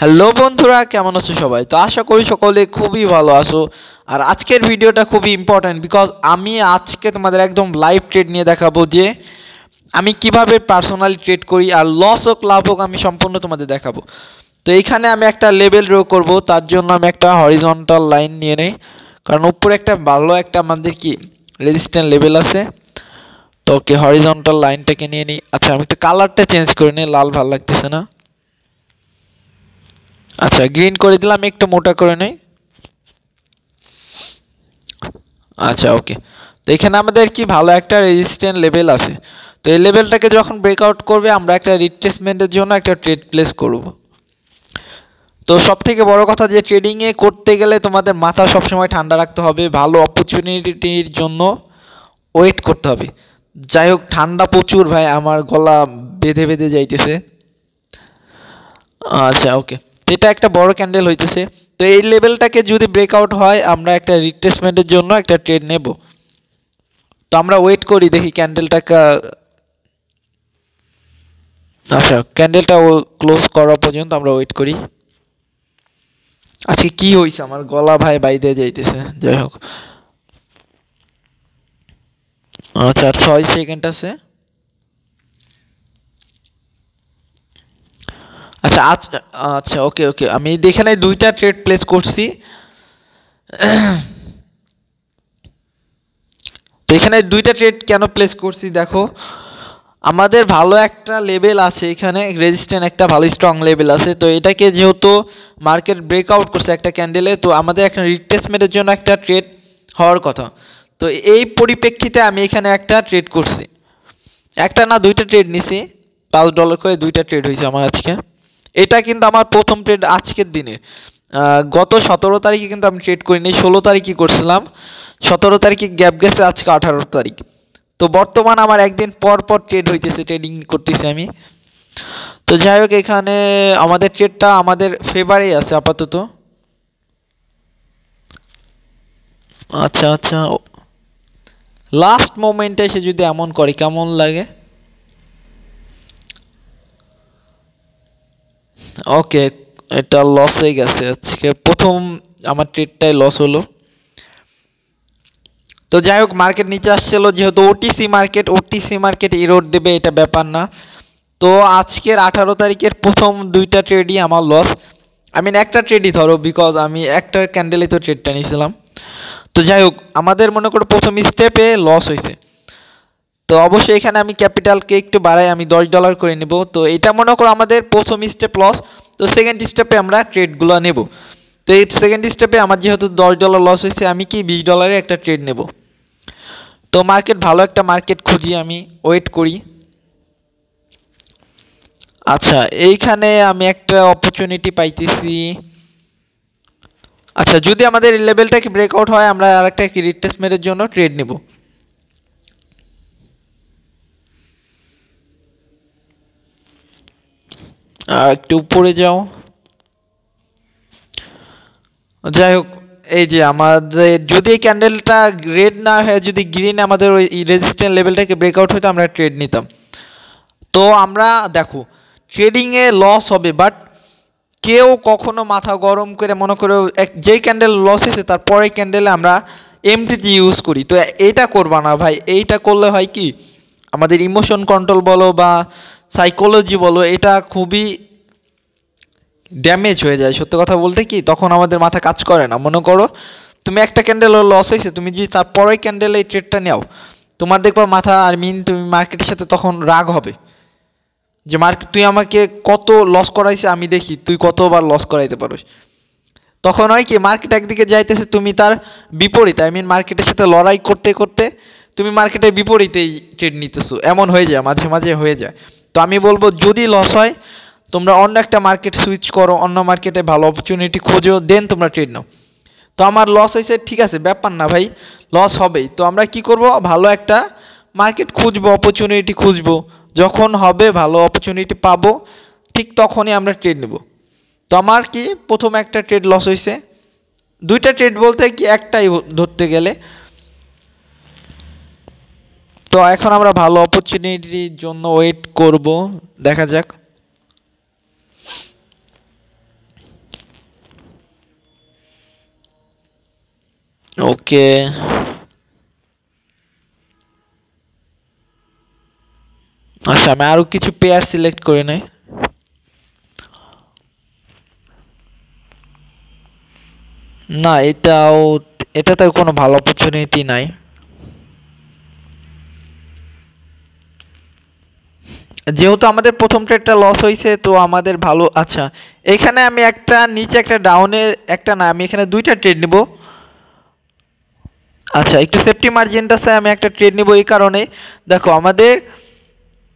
Hello বন্ধুরা, কেমন আছো সবাই? তো আশা করি সকলে খুবই ভালো আছো। আর আজকের ভিডিওটা খুবই ইম্পর্ট্যান্ট, বিকজ আমি আজকে তোমাদের একদম লাইভ ট্রেড নিয়ে দেখাবো যে আমি কিভাবে পার্সোনালি ট্রেড করি, আর লস হোক লাভ হোক আমি সম্পূর্ণ তোমাদের দেখাবো। তো এইখানে আমি একটা লেভেল ড্র করব, তার জন্য আমি একটা হরিজন্টাল লাইন নিয়ে নেই, কারণ উপরে একটা ভালো একটা আমাদের কি রেজিস্ট্যান্ট লেভেল আছে। তো ওকে, হরিজন্টাল লাইনটাকে নিয়ে নিই। আচ্ছা, আমি একটু কালারটা চেঞ্জ করে নিই, লাল ভালো লাগতেছে না। আচ্ছা, গ্রিন করে দিলাম, একটু মোটা করে নেই। আচ্ছা, ওকে। তো এখানে আমাদের কি ভালো একটা রেজিস্ট্যান্ট লেভেল আছে। তো এই লেভেলটাকে যখন ব্রেকআউট করবে আমরা একটা রিট্রেসমেন্টের জন্য একটা ট্রেড প্লেস করব। তো সব থেকে বড় কথা যে ট্রেডিংয়ে করতে গেলে তোমাদের মাথা সবসময় ঠান্ডা রাখতে হবে, ভালো অপরচুনিটির জন্য ওয়েট করতে হবে। যাই হোক, ঠান্ডা প্রচুর ভাই, আমার গলা বেঁধে বেঁধে যাইতেছে। আচ্ছা, ওকে। তো এটা একটা বড় ক্যান্ডেল হইতেছে। তো এই লেভেলটাকে যদি ব্রেকআউট হয় আমরা একটা রিট্রেসমেন্টের জন্য একটা ট্রেড নেব। তো আমরা ওয়েট করি, দেখি ক্যান্ডেলটাকে। আচ্ছা, ক্যান্ডেলটা ক্লোজ করা পর্যন্ত আমরা ওয়েট করি। আজকে কি হইছে, আমার গলা ভাই বাইরে যাইতেছে। যাই হোক, আচ্ছা, আর 6 সেকেন্ড আছে। আচ্ছা আচ্ছা, আচ্ছা, ওকে ওকে, আমি এখানে দুইটা ট্রেড প্লেস করছি। তো এখানে দুইটা ট্রেড কেন প্লেস করছি দেখো, আমাদের ভালো একটা লেভেল আছে এখানে, রেজিস্ট্যান্ট একটা ভালো স্ট্রং লেভেল আছে। তো এটাকে যেহেতু মার্কেট ব্রেকআউট করছে একটা ক্যান্ডেলে, তো আমাদের একটা রিট্রেসমেন্টের জন্য একটা ট্রেড হওয়ার কথা। তো এই পরিপ্রেক্ষিতে আমি এখানে একটা ট্রেড করছি, একটা না দুইটা ট্রেড নিছি। $5 করে দুইটা ট্রেড হয়েছে আমার আজকে। এটা কিন্তু আমার প্রথম ট্রেড আজকের দিনে। গত 17 তারিখে কিন্তু আমি ট্রেড করিনি, 16 তারিখে করছিলাম। 17 তারিখে গ্যাপ গেছে, আজকে 18 তারিখ। তো বর্তমান আমার একদিন পর পর ট্রেড হইতেছে, ট্রেডিং করতেছি আমি। তো যাই হোক, এখানে আমাদের ট্রেডটা আমাদের ফেভারেই আছে আপাতত। আচ্ছা আচ্ছা, লাস্ট মোমেন্টে এসে যদি এমন করে কেমন লাগে। ওকে, এটা লস হয়ে গেছে আজকে, প্রথম আমার ট্রেডটাই লস হলো। তো যাই হোক, মার্কেট নিচে আসছিল, যেহেতু ওটিসি মার্কেট ইরোড দেবে এটা ব্যাপার না। তো আজকের 18 তারিখের প্রথম দুইটা ট্রেডই আমার লস। আই মিন একটা ট্রেডই ধরো, বিকজ আমি একটা ক্যান্ডেলে তো ট্রেডটা নিয়েছিলাম। তো যাই হোক, আমাদের মনে করো প্রথম স্টেপে লস হয়েছে। তো অবশ্যই এখানে আমি ক্যাপিটালকে একটু বাড়াই, আমি $10 করে নেব। তো এটা মনে করো আমাদের প্রথম স্টেপ লস। তো সেকেন্ড স্টেপে আমরা ট্রেডগুলো নেব। তো এই সেকেন্ড স্টেপে আমার যেহেতু $10 লস হয়েছে, আমি কি $20 একটা ট্রেড নেব। তো মার্কেট ভালো একটা মার্কেট খুঁজি, আমি ওয়েট করি। আচ্ছা, এইখানে আমি একটা অপরচুনিটি পাইতেছি। আচ্ছা, যদি আমাদের এই লেভেলটাকে ব্রেকআউট হয় আমরা আরেকটা কি রিট্রেসমেন্টের জন্য ট্রেড নেব। আর একটু উপরে যাও। যাই হোক, এই যে আমাদের যদি এই ক্যান্ডেলটা রেড না হয়ে যদি গ্রিন আমাদের ওই রেজিস্ট্যান্ট লেভেলটাকে ব্রেকআউট হতো আমরা ট্রেড নিতাম। তো আমরা দেখো, ট্রেডিংয়ে লস হবে, বাট কেউ কখনো মাথা গরম করে মনে করে যেই ক্যান্ডেল লস হয়েছে তার পরের ক্যান্ডেলে আমরা এমটিজি ইউজ করি। তো এইটা করবা না ভাই, এইটা করলে হয় কি আমাদের ইমোশন কন্ট্রোল বলো বা সাইকোলজি বলো, এটা খুবই ড্যামেজ হয়ে যায়। সত্য কথা বলতে কি, তখন আমাদের মাথা কাজ করে না। মনে করো তুমি একটা ক্যান্ডেল লস হয়েছে, তুমি যদি তারপরের ক্যান্ডেলে এই ট্রেডটা নাও, তোমার দেখবা মাথা আর তুমি মার্কেটের সাথে তখন রাগ হবে যে মার্কেট তুই আমাকে কত লস করাইছে, আমি দেখি তুই কতবার লস করাইতে পারোস। তখন হয় কি মার্কেট একদিকে যাইতেছে, তুমি তার বিপরীতে, আই মিন মার্কেটের সাথে লড়াই করতে করতে তুমি মার্কেটের বিপরীতেই ট্রেড নিতেছো, এমন হয়ে যায়, মাঝে মাঝে হয়ে যায়। তো আমি বলবো যদি লস হয় তোমরা অন্য একটা মার্কেট সুইচ করো, অন্য মার্কেটে ভালো অপরচুনিটি খোঁজো, দেন তোমরা ট্রেড নাও। তো আমার লস হয়েছে, ঠিক আছে, ব্যাপার না ভাই, লস হবেই। তো আমরা কি করব, ভালো একটা মার্কেট খুঁজবো, অপরচুনিটি খুঁজবো। যখন হবে ভালো অপরচুনিটি পাবো, ঠিক তখনই আমরা ট্রেড নেব। তো আমার কি প্রথম একটা ট্রেড লস হয়েছে, দুইটা ট্রেড বলতে কি একটাই ধরতে গেলে। তো এখন আমরা ভালো অপরচুনিটির জন্য ওয়েট করব, দেখা যাক। ওকে, আচ্ছা আমি আরো কিছু পেয়ার সিলেক্ট করে নেই। না এটাতে কোনো ভালো অপরচুনিটি নাই। যেহেতু আমাদের প্রথম ট্রেডটা লস হয়েছে তো আমাদের ভালো, আচ্ছা এখানে আমি একটা নিচে একটা ডাউনে একটা, না আমি এখানে দুইটা ট্রেড নিব। আচ্ছা একটু সেফটি মার্জিনটা আছে, আমি একটা ট্রেড নিব এই কারণে, দেখো আমাদের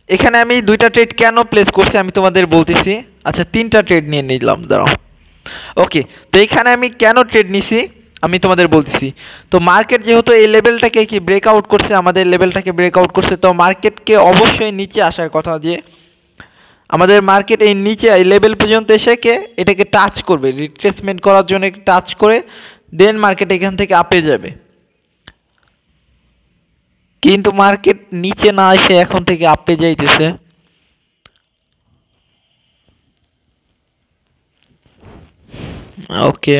এখানে আমি দুইটা ট্রেড কেন প্লেস করছি আমি তোমাদের বলতেছি। আচ্ছা তিনটা ট্রেড নিয়ে নিলাম, দাঁড়াও। ওকে, তো এইখানে আমি কেন ট্রেড নিছি আমি তোমাদের বলতেছি। তো মার্কেট যেহেতু এই লেভেলটাকে কি ব্রেকআউট করছে, আমাদের লেভেলটাকে ব্রেকআউট করছে, তো মার্কেটকে অবশ্যই নিচে আসার কথা, যে আমাদের মার্কেট এই নিচে এই লেভেল পর্যন্ত এসে এটাকে টাচ করবে, রিট্রেসমেন্ট করার জন্য টাচ করে দেন মার্কেট এখান থেকে আপে যাবে। কিন্তু মার্কেট নিচে না এসে এখন থেকে আপে যাইতেছে। ওকে,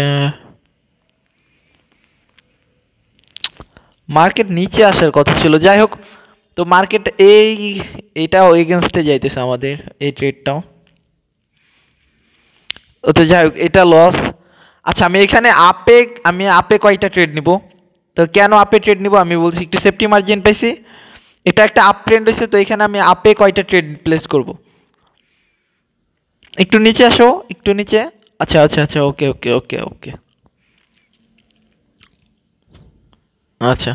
মার্কেট নিচে আসার কথা ছিল, যাই হোক। তো মার্কেট এটাও এগেনস্টে যাইতেছে আমাদের এই ট্রেডটাও। তো যাই হোক এটা লস। আচ্ছা আমি আপে কয়টা ট্রেড নিব, তো কেন আপে ট্রেড নিব আমি বলছি, একটু সেফটি মার্জিন পাইছি, এটা একটা আপ ট্রেন্ড হয়েছে, তো এখানে আমি আপে কয়টা ট্রেড প্লেস করব। একটু নিচে আসো, একটু নিচে। আচ্ছা আচ্ছা আচ্ছা, ওকে ওকে ওকে ওকে। আচ্ছা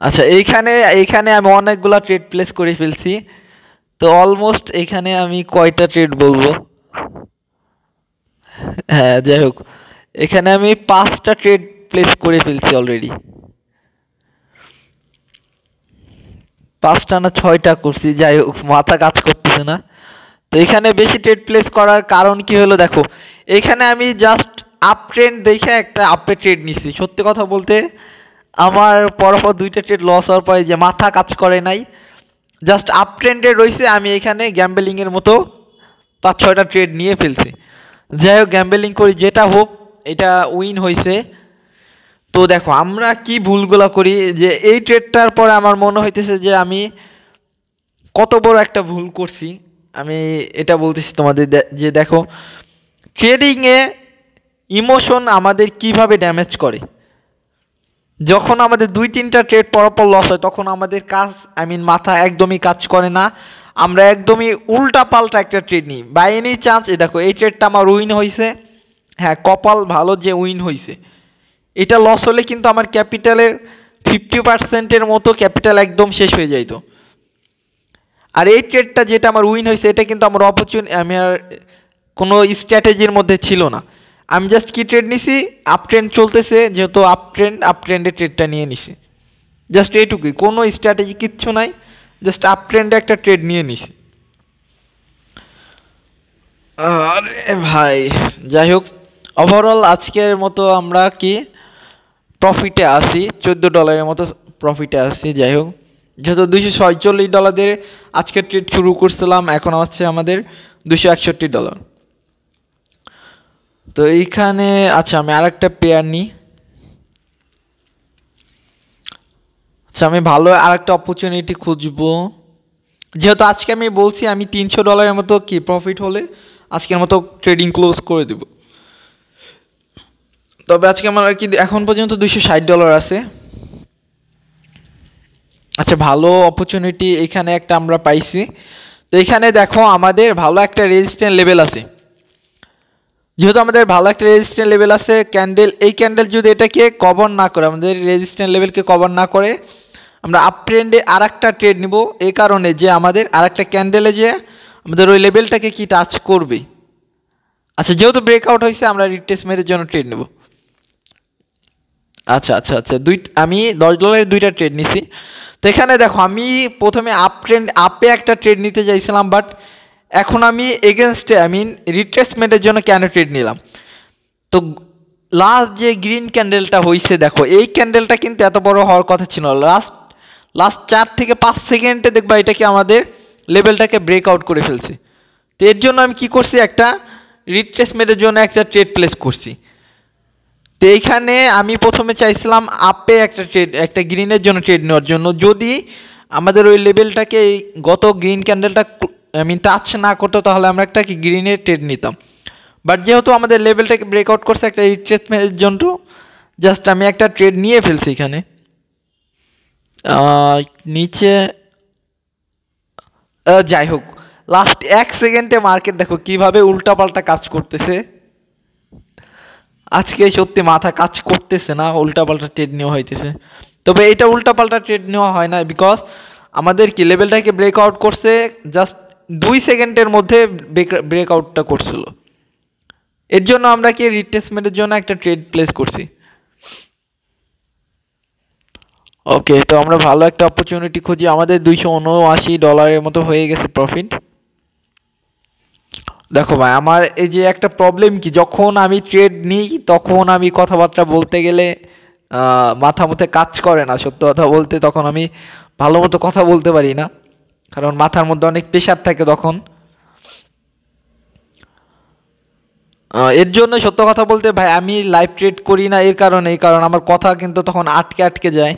আচ্ছা, এইখানে এইখানে আমি অনেকগুলা ট্রেড প্লেস করে ফেলছি। তো অলমোস্ট এখানে আমি কয়টা ট্রেড বলবো, হ্যাঁ যাই হোক, এখানে আমি 5টা ট্রেড প্লেস করে ফেলছি অলরেডি। 5টা না 6টা করছি, যাই হোক মাথা কাজ করতেছে না। তো এখানে বেশি ট্রেড প্লেস করার কারণ কি হলো, দেখো এখানে আমি জাস্ট আপ ট্রেন্ড দেখে একটা আপে ট্রেড নিছি। সত্যি কথা বলতে আমার পরপর দুইটা ট্রেড লস হওয়ার পরে যে মাথা কাজ করে নাই, জাস্ট আপ ট্রেন্ডে রয়েছে, আমি এখানে গ্যাম্বেলিং এর মতো 5-6টা ট্রেড নিয়ে ফেলছি। যাই হোক গ্যাম্বেলিং করি যেটা হোক, এটা উইন হয়েছে। তো দেখো আমরা কি ভুলগুলো করি, যে এই ট্রেডটার পরে আমার মনে হইতেছে যে আমি কত বড় একটা ভুল করছি। আমি এটা বলতেছি তোমাদের যে দেখো ট্রেডিং এ ইমোশন আমাদের কিভাবে ড্যামেজ করে। যখন আমাদের 2-3টা ট্রেড পরপর লস হয় তখন আমাদের কাজ মাথা একদমই কাজ করে না, আমরা একদমই উল্টা পাল্টা একটা ট্রেড নিই বাই এনি চান্স। দেখো এই ট্রেডটা আমার উইন হয়েছে, হ্যাঁ কপাল ভালো যে উইন হয়েছে। এটা লস হলে কিন্তু আমার ক্যাপিটালের 50%-এর মতো ক্যাপিটাল একদম শেষ হয়ে যাইতো। আর এই ট্রেডটা যেটা আমার উইন হয়েছে এটা কিন্তু আমার আমি আর কোনো স্ট্র্যাটেজির মধ্যে ছিল না। আমি জাস্ট কি ট্রেড নিছি, আপ ট্রেন্ড চলতেছে যেহেতু আপ ট্রেন্ডে ট্রেডটা নিয়ে নিছি, জাস্ট এইটুকুই, কোনো স্ট্র্যাটেজি কিচ্ছু নাই, জাস্ট আপ ট্রেন্ডে একটা ট্রেড নিয়ে নিছি। আরে ভাই, যাই হোক ওভারঅল আজকের মতো আমরা কি প্রফিটে আসি, $14 মতো প্রফিটে আসি। যাই হোক যেহেতু $246 দিয়ে আজকের ট্রেড শুরু করছিলাম, এখন হচ্ছে আমাদের $261। তো এইখানে আচ্ছা আমি আরেকটা পেয়ার নিই। আচ্ছা আমি ভালো আরেকটা অপরচুনিটি খুঁজবো, যেহেতু আজকে আমি বলছি আমি $300 মতো কি প্রফিট হলে আজকের মতো ট্রেডিং ক্লোজ করে দেব। তবে আজকে আমার আর কি এখন পর্যন্ত $260 আছে। আচ্ছা ভালো অপরচুনিটি এখানে একটা আমরা পাইছি। তো এখানে দেখো আমাদের ভালো একটা রেজিস্ট্যান্স লেভেল আছে, যেহেতু আমাদের ভালো একটা রেজিস্ট্যান্স লেভেল আছে, এই ক্যান্ডেল যদি এটাকে কভার না করে, আমাদের রেজিস্ট্যান্স লেভেলকে কভার না করে, আমরা আপ ট্রেন্ডে আর একটা ট্রেড নিব, এই কারণে যে আমাদের আর একটা ক্যান্ডেলে যে আমাদের ওই লেভেলটাকে কি টাচ করবে। আচ্ছা যেহেতু ব্রেকআউট হয়েছে আমরা রিট্রেসমেন্টের জন্য ট্রেড নেব। আচ্ছা আচ্ছা আচ্ছা, আমি $10 দুইটা ট্রেড নিছি। তো এখানে দেখো আমি প্রথমে আপে একটা ট্রেড নিতে চাইছিলাম, বাট এখন আমি এগেনস্টে রিট্রেসমেন্টের জন্য কেন ট্রেড নিলাম। তো লাস্ট যে গ্রিন ক্যান্ডেলটা হয়েছে, দেখো এই ক্যান্ডেলটা কিন্তু এত বড় হওয়ার কথা ছিল, লাস্ট 4 থেকে 5 সেকেন্ডে দেখবা এটাকে আমাদের লেভেলটাকে ব্রেকআউট করে ফেলছে। তো এর জন্য আমি কি করছি, একটা রিট্রেসমেন্টের জন্য একটা ট্রেড প্লেস করছি। তো তো এইখানে আমি প্রথমে চাইছিলাম আপে একটা ট্রেড, একটা গ্রিনের জন্য ট্রেড নেওয়ার জন্য, যদি আমাদের ওই লেভেলটাকে গত গ্রিন ক্যান্ডেলটা টাচ না করতো তাহলে আমরা একটা কি গ্রিনের ট্রেড নিতাম। বাট যেহেতু আমাদের লেভেলটাকে ব্রেকআউট করছে একটা রিট্রেসমেন্টের জন্য, জাস্ট আমি একটা ট্রেড নিয়ে ফেলছি এখানে। নিচে যাই হোক, লাস্ট 1 সেকেন্ডে মার্কেট দেখো কিভাবে উল্টাপাল্টা কাজ করতেছে। আজকে সত্যি মাথা কাজ করতেছে না, উল্টাপাল্টা ট্রেড নেওয়া হইতেছে। তবে এটা উল্টাপাল্টা ট্রেড নেওয়া হয় না, বিকজ আমাদের কি লেভেলটাকে ব্রেকআউট করছে, জাস্ট 2 সেকেন্ডের মধ্যে ব্রেকআউটটা করছিল। এর জন্য আমরা কি রিট্রেসমেন্টের জন্য একটা ট্রেড প্লেস করছি। ওকে, তো আমরা ভালো একটা অপরচুনিটি খুঁজি। আমাদের $279 মতো হয়ে গেছে প্রফিট। দেখো ভাই, আমার এই যে একটা প্রবলেম কি, যখন আমি ট্রেড নিই তখন আমি কথাবার্তা বলতে গেলে মাথা মধ্যে কাজ করে না। সত্য কথা বলতে তখন আমি ভালো মতো কথা বলতে পারি না, কারণ মাথার মধ্যে অনেক প্রেশার থাকে তখন। এর জন্য সত্য কথা বলতে ভাই আমি লাইভ ট্রেড করি না, এর কারণে কারণ আমার কথা কিন্তু তখন আটকে আটকে যায়।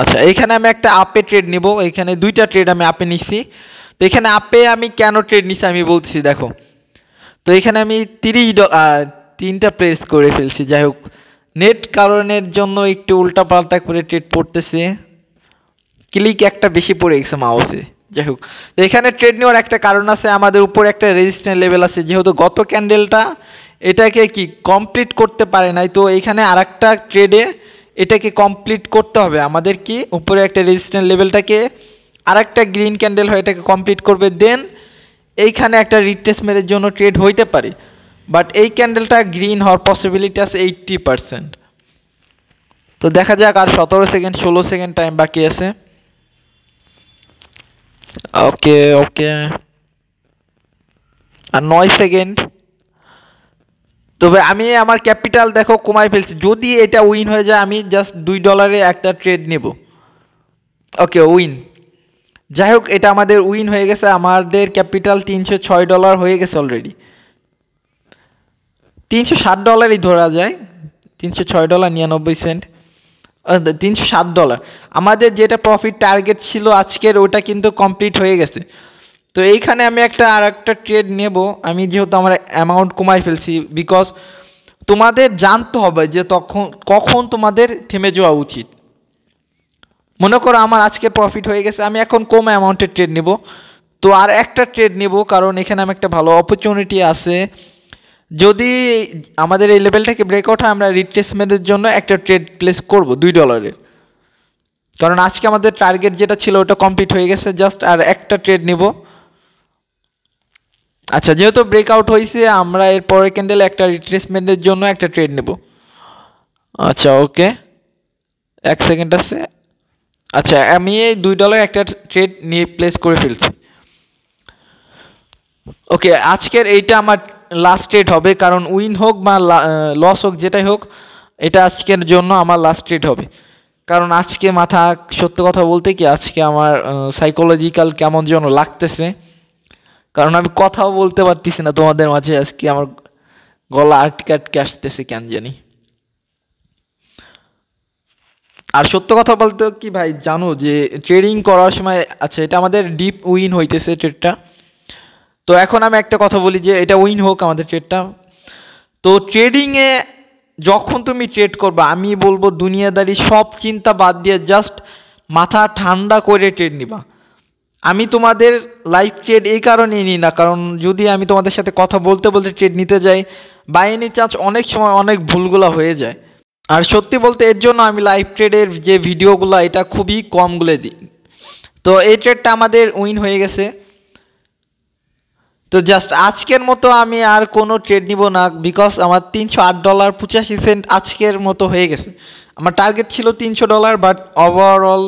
আচ্ছা, এখানে আমি একটা আপে ট্রেড নিব। এখানে 2টা ট্রেড আমি আপে নিচ্ছি। তো এখানে আপে আমি কেন ট্রেড নিচ্ছি আমি বলছি দেখো। তো এখানে আমি $30 3টা প্রেস করে ফেলছি। যাই হোক, নেট কারণের জন্য একটু উল্টাপাল্টা করে ট্রেড পড়তেছে, ক্লিক একটা বেশি পড়ে গেছে মাউসে। যাই হোক, তো এখানে ট্রেড নেওয়ার একটা কারণ আছে, আমাদের উপর একটা রেজিস্ট্যান্স লেভেল আছে, যেহেতু গত ক্যান্ডেলটা এটাকে কি কমপ্লিট করতে পারে নাই, তো এখানে আরেকটা ট্রেডে এটাকে কমপ্লিট করতে হবে আমাদের। কি উপরে একটা রেজিস্ট্যান্স লেভেলটাকে আরেকটা গ্রিন ক্যান্ডেল হয় এটাকে কমপ্লিট করবে, দেন এইখানে একটা রিট্রেসমেন্টের জন্য ট্রেড হইতে পারে। বাট এই ক্যান্ডেলটা গ্রিন হওয়ার পসিবিলিটি আছে 80%। তো দেখা যাক, আর 17 সেকেন্ড 16 সেকেন্ড টাইম বাকি আছে। ওকে ওকে, আর 9 সেকেন্ড। তবে আমি আমার ক্যাপিটাল দেখো কমাই ফেলছি, যদি এটা উইন হয়ে যায় আমি জাস্ট $2 একটা ট্রেড নেব। ওকে, উইন। যাই হোক, এটা আমাদের উইন হয়ে গেছে, আমাদের ক্যাপিটাল $306 হয়ে গেছে অলরেডি। $360 ধরা যায়, $306.99। $307। আমাদের যেটা প্রফিট টার্গেট ছিল আজকের ওটা কিন্তু কমপ্লিট হয়ে গেছে। তো এইখানে আমি আর একটা ট্রেড নেব, আমি যেহেতু আমার অ্যামাউন্ট কমাই ফেলছি, বিকজ তোমাদের জানতে হবে যে কখন তোমাদের থেমে যাওয়া উচিত। মনে করো আমার আজকে প্রফিট হয়ে গেছে, আমি এখন কম অ্যামাউন্টের ট্রেড নেব। তো আর একটা ট্রেড নেব, কারণ এখানে আমি একটা ভালো অপরচুনিটি আছে। যদি আমাদের এই লেভেলটাকে ব্রেকআউট হয় আমরা রিট্রেসমেন্টের জন্য একটা ট্রেড প্লেস করব $2, কারণ আজকে আমাদের টার্গেট যেটা ছিল ওটা কমপ্লিট হয়ে গেছে, জাস্ট আর একটা ট্রেড নিব। আচ্ছা, যেহেতু ব্রেকআউট হয়েছে আমরা এর পরের ক্যান্ডেলে একটা রিট্রেসমেন্টের জন্য একটা ট্রেড নেব। আচ্ছা ওকে, 1 সেকেন্ড আছে। আচ্ছা, আমি এই $2 একটা ট্রেড নিয়ে প্লেস করে ফেলছি। ওকে, আজকের এইটা আমার লাস্ট ট্রেড হবে, কারণ উইন হোক বা লস হোক যেটাই হোক, এটা আজকের জন্য আমার লাস্ট ট্রেড হবে। কারণ আজকে মাথা, সত্য কথা বলতে কি আজকে আমার সাইকোলজিক্যাল কেমন যেন লাগতেছে, কারণ আমি কথাও বলতে পারতেছি না তোমাদের মাঝে। আজকে আমার গলা আটকে আটকে আসতেছে কেন জানি। আর সত্য কথা বলতে কি ভাই, জানো যে ট্রেডিং করার সময়, আচ্ছা এটা আমাদের ডিপ উইন হইতেছে ট্রেডটা। তো এখন আমি একটা কথা বলি যে এটা উইন হোক আমাদের ট্রেডটা। তো ট্রেডিংয়ে যখন তুমি ট্রেড করবা, আমি বলবো দুনিয়াদারি সব চিন্তা বাদ দিয়ে জাস্ট মাথা ঠান্ডা করে ট্রেড নিবা। আমি তোমাদের লাইভ ট্রেড এই কারণেই নিই না, কারণ যদি আমি তোমাদের সাথে কথা বলতে বলতে ট্রেড নিতে যাই, বাই এনি চান্স অনেক সময় অনেক ভুলগুলো হয়ে যায়। আর সত্যি বলতে এর জন্য আমি লাইভ ট্রেডের যে ভিডিওগুলো এটা খুবই কমগুলো দিই। তো এই ট্রেডটা আমাদের উইন হয়ে গেছে। তো জাস্ট আজকের মতো আমি আর কোনো ট্রেড নিব না, বিকজ আমার $308.85 আজকের মতো হয়ে গেছে। আমার টার্গেট ছিল $300, বাট ওভারঅল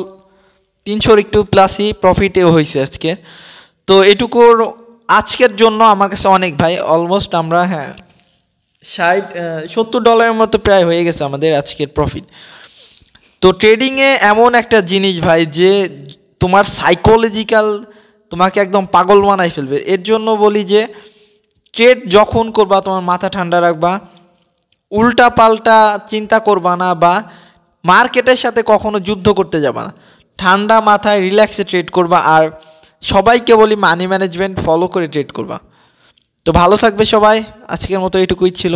300 একটু প্লাসই প্রফিটেও হয়েছে আজকে। তো এটুকুর আজকের জন্য আমার কাছে অনেক ভাই। অলমোস্ট আমরা 70 ডলারের মতো প্রায় হয়ে গেছে আমাদের আজকের প্রফিট। তো ট্রেডিংয়ে এমন একটা জিনিস ভাই যে তোমার সাইকোলজিক্যাল তোমাকে একদম পাগল বানাই ফেলবে। এর জন্য বলি যে ট্রেড যখন করবা তোমার মাথা ঠান্ডা রাখবা, উল্টা পাল্টা চিন্তা করবা না, বা মার্কেটের সাথে কখনো যুদ্ধ করতে যাবা না। ঠান্ডা মাথায় রিল্যাক্সে ট্রেড করবা, আর সবাইকে বলি মানি ম্যানেজমেন্ট ফলো করে ট্রেড করবা। তো ভালো থাকবে সবাই, আজকের মতো এটুকুই ছিল।